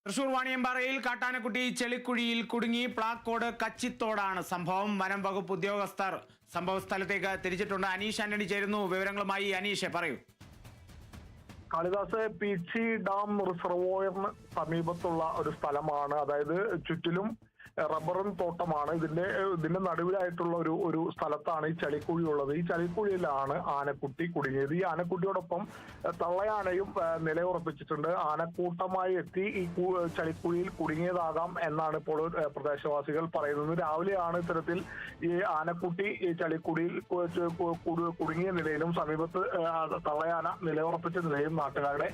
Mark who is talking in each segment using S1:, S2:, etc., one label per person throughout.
S1: തൃശൂർ വാണിയമ്പാറയിൽ കാട്ടാനക്കുട്ടി ചെളിക്കുഴിയിൽ കുടുങ്ങി പ്ലാക്കോട് കച്ചിത്തോടാണ് സംഭവം. വനം വകുപ്പ് ഉദ്യോഗസ്ഥർ സംഭവ സ്ഥലത്തേക്ക് തിരിച്ചിട്ടുണ്ട്. അനീഷ് ആന്റണി ചേരുന്നു വിവരങ്ങളുമായി. അനീഷ് പറയൂ.
S2: കാളിദാസ്, പീച്ചി ഡാം റിസർവോയറിന് സമീപത്തുള്ള ഒരു സ്ഥലമാണ്. അതായത് ചുറ്റിലും റബ്ബറും തോട്ടമാണ്. ഇതിന്റെ നടുവിലായിട്ടുള്ള ഒരു സ്ഥലത്താണ് ഈ ചളിക്കുഴി ഉള്ളത്. ഈ ചളിക്കുഴിയിലാണ് ആനക്കുട്ടി കുടുങ്ങിയത്. ഈ ആനക്കുട്ടിയോടൊപ്പം തള്ളയാനയും നിലയുറപ്പിച്ചിട്ടുണ്ട്. ആനക്കൂട്ടമായി എത്തി ഈ ചളിക്കുഴിയിൽ കുടുങ്ങിയതാകാം എന്നാണ് ഇപ്പോൾ പ്രദേശവാസികൾ പറയുന്നത്. രാവിലെയാണ് ഇത്തരത്തിൽ ഈ ആനക്കുട്ടി ഈ ചളിക്കുഴിയിൽ കുടുങ്ങിയ നിലയിലും സമീപത്ത് തള്ളയാന നിലയുറപ്പിച്ച നിലയും നാട്ടുകാരുടെ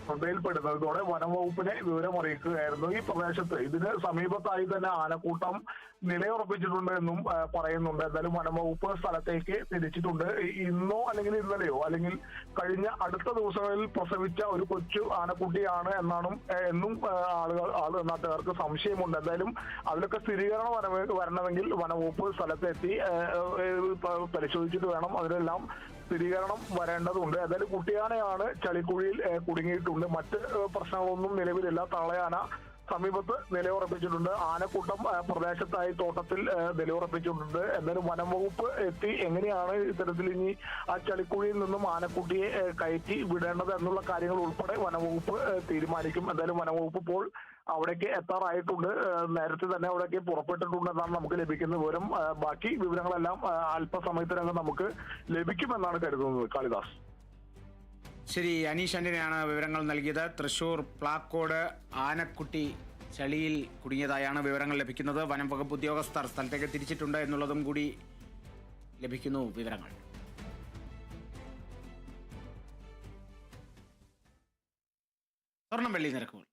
S2: ശ്രദ്ധയിൽപ്പെടുന്നതോടെ വനംവകുപ്പിനെ വിവരമറിയിക്കുകയായിരുന്നു. ഈ പ്രദേശത്ത് ഇതിന് സമീപത്തായി തന്നെ ആനക്കൂട്ടം നിലയുറപ്പിച്ചിട്ടുണ്ട് എന്നും പറയുന്നുണ്ട്. എന്തായാലും വനംവകുപ്പ് സ്ഥലത്തേക്ക് തിരിച്ചിട്ടുണ്ട്. ഇന്നോ അല്ലെങ്കിൽ ഇന്നലെയോ അല്ലെങ്കിൽ കഴിഞ്ഞ അടുത്ത ദിവസങ്ങളിൽ പ്രസവിച്ച ഒരു കൊച്ചു ആനക്കുട്ടിയാണ് എന്നും നാട്ടുകാർക്ക് സംശയമുണ്ട്. എന്തായാലും അതിലൊക്കെ സ്ഥിരീകരണം വരണമെങ്കിൽ വനംവകുപ്പ് സ്ഥലത്തെത്തി പരിശോധിച്ചിട്ട് വേണം. അതിനെല്ലാം സ്ഥിരീകരണം വരേണ്ടതുണ്ട്. എന്തായാലും കുട്ടിയാനയാണ് ചളിക്കുഴിയിൽ കുടുങ്ങിയിട്ടുണ്ട്. മറ്റ് പ്രശ്നങ്ങളൊന്നും നിലവിലില്ല. തള്ളയാന സമീപത്ത് നിലയുറപ്പിച്ചിട്ടുണ്ട്. ആനക്കൂട്ടം പ്രദേശത്തായി തോട്ടത്തിൽ നിലയുറപ്പിച്ചിട്ടുണ്ട്. എന്തായാലും വനം വകുപ്പ് എത്തി എങ്ങനെയാണ് ഇത്തരത്തിൽ ഇനി ആ ചളിക്കുഴിയിൽ നിന്നും ആനക്കുട്ടിയെ കയറ്റി വിടേണ്ടത് എന്നുള്ള കാര്യങ്ങൾ ഉൾപ്പെടെ വനംവകുപ്പ് തീരുമാനിക്കും. എന്തായാലും വനംവകുപ്പ് ഇപ്പോൾ അവിടേക്ക് എത്താറായിട്ടുണ്ട്. നേരത്തെ തന്നെ അവിടേക്ക് പുറപ്പെട്ടിട്ടുണ്ടെന്നാണ് നമുക്ക് ലഭിക്കുന്ന വിവരം. ബാക്കി വിവരങ്ങളെല്ലാം അല്പസമയത്തിനകം നമുക്ക് ലഭിക്കുമെന്നാണ് കരുതുന്നത്. കാളിദാസ്.
S1: ശരി, അനീഷ് ആന്റണിയാണ് വിവരങ്ങൾ നൽകിയത്. തൃശൂർ പ്ലാക്കോട് ആനക്കുട്ടി ചളിയിൽ കുടുങ്ങിയതായാണ് വിവരങ്ങൾ ലഭിക്കുന്നത്. വനം വകുപ്പ് ഉദ്യോഗസ്ഥർ സ്ഥലത്തേക്ക് തിരിച്ചിട്ടുണ്ട് എന്നുള്ളതും കൂടി ലഭിക്കുന്നു വിവരങ്ങൾ. സ്വർണം വെള്ളി നിരക്കുകൾ.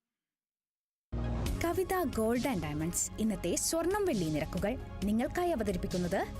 S3: കവിത ഗോൾഡ് ആൻഡ് ഡയമണ്ട്സ് ഇന്നത്തെ സ്വർണം വെള്ളി നിരക്കുകൾ നിങ്ങൾക്കായി അവതരിപ്പിക്കുന്നത്